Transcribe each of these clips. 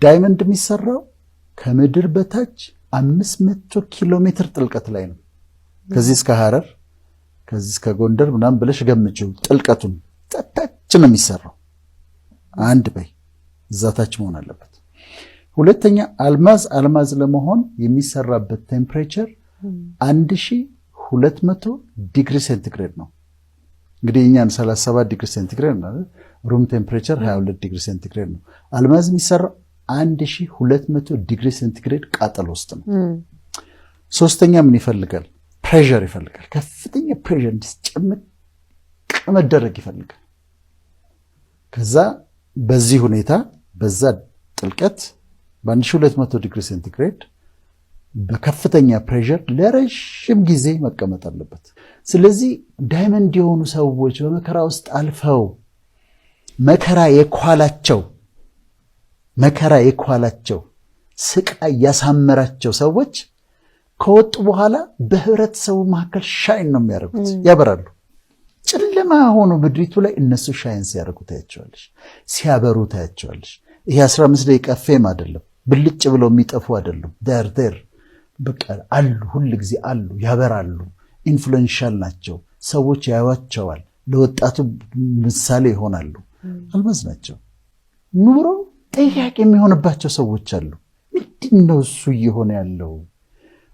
ዳይመንድ የሚሰራው ከምድር በታች 500 ኪሎ ሜትር ጥልቀት ላይ ነው። ከዚህ እስከ ሐረር ከዚህ እስከ ጎንደር ምናምን ብለሽ ገምጪው ጥልቀቱን ታች ነው የሚሰራው። አንድ በይ እዛ ታች መሆን አለበት። ሁለተኛ አልማዝ ለመሆን የሚሰራበት ቴምፕሬቸር 1200 ዲግሪ ሴንቲግሬድ ነው። እንግዲህ እኛን 37 ዲግሪ ሴንቲግሬድ ነው፣ ሩም ቴምፕሬቸር 22 ዲግሪ ሴንቲግሬድ ነው። አልማዝ የሚሰራው 1200 ዲግሪ ሴንቲግሬድ ቃጠሎ ውስጥ ነው። ሶስተኛ ምን ይፈልጋል? ፕሬሸር ይፈልጋል። ከፍተኛ ፕሬሸር እንዲጨምቅ መደረግ ይፈልጋል። ከዛ በዚህ ሁኔታ በዛ ጥልቀት በ1200 ዲግሪ ሴንቲግሬድ በከፍተኛ ፕሬሸር ለረጅም ጊዜ መቀመጥ አለበት። ስለዚህ ዳይመንድ የሆኑ ሰዎች በመከራ ውስጥ አልፈው መከራ የኳላቸው ስቃይ ያሳመራቸው ሰዎች ከወጡ በኋላ በህብረተሰቡ መካከል ሻይን ነው የሚያደርጉት፣ ያበራሉ። ጨለማ ሆኖ ምድሪቱ ላይ እነሱ ሻይን ሲያደርጉ ታያቸዋለሽ፣ ሲያበሩ ታያቸዋለሽ። ይሄ 15 ደቂቃ ፌም አይደለም፣ ብልጭ ብለው የሚጠፉ አይደሉም። ዴር በቃ አሉ፣ ሁሉ ጊዜ አሉ፣ ያበራሉ። ኢንፍሉዌንሻል ናቸው፣ ሰዎች ያዩዋቸዋል፣ ለወጣቱ ምሳሌ ይሆናሉ። አልማዝ ናቸው። ኑሮ ጥያቄ የሚሆንባቸው ሰዎች አሉ። ምንድነው እሱ እየሆነ ያለው?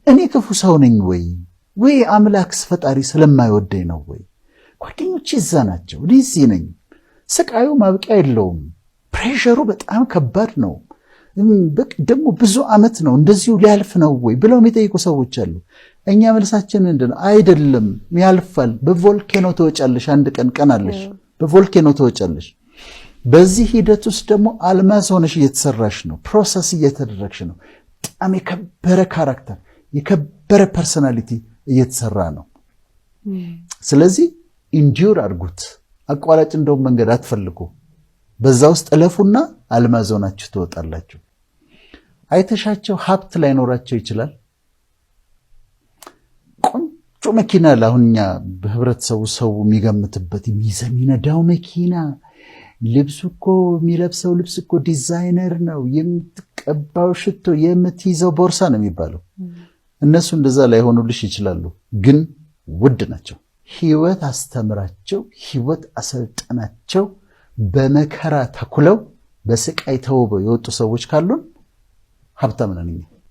እኔ ክፉ ሰው ነኝ ወይ አምላክስ ፈጣሪ ስለማይወደኝ ነው ወይ? ጓደኞቼ እዛ ናቸው፣ እዚህ ነኝ። ስቃዩ ማብቂያ የለውም። ፕሬሸሩ በጣም ከባድ ነው። ደግሞ ብዙ ዓመት ነው እንደዚሁ ሊያልፍ ነው ወይ ብለው የሚጠይቁ ሰዎች አሉ። እኛ መልሳችን ምንድነው? አይደለም፣ ያልፋል። በቮልኬኖ ተወጫለሽ፣ አንድ ቀን አለሽ፣ በቮልኬኖ ተወጫለሽ። በዚህ ሂደት ውስጥ ደግሞ አልማዝ ሆነሽ እየተሰራሽ ነው፣ ፕሮሰስ እየተደረግሽ ነው። በጣም የከበረ ካራክተር፣ የከበረ ፐርሰናሊቲ እየተሰራ ነው። ስለዚህ ኢንዱር አድርጉት። አቋራጭ እንደውም መንገድ አትፈልጉ። በዛ ውስጥ እለፉና አልማዝ ሆናችሁ ትወጣላችሁ። አይተሻቸው ሀብት ላይኖራቸው ይችላል። ቆንጆ መኪና ለአሁንኛ በህብረተሰቡ ሰው የሚገምትበት የሚነዳው መኪና፣ ልብሱ እኮ የሚለብሰው ልብስ እኮ ዲዛይነር ነው፣ የምትቀባው ሽቶ፣ የምትይዘው ቦርሳ ነው የሚባለው። እነሱ እንደዛ ላይሆኑልሽ ይችላሉ፣ ግን ውድ ናቸው። ህይወት አስተምራቸው፣ ህይወት አሰልጠናቸው በመከራ ተኩለው በስቃይ ተውበው የወጡ ሰዎች ካሉን ሀብታም ነን እኛ።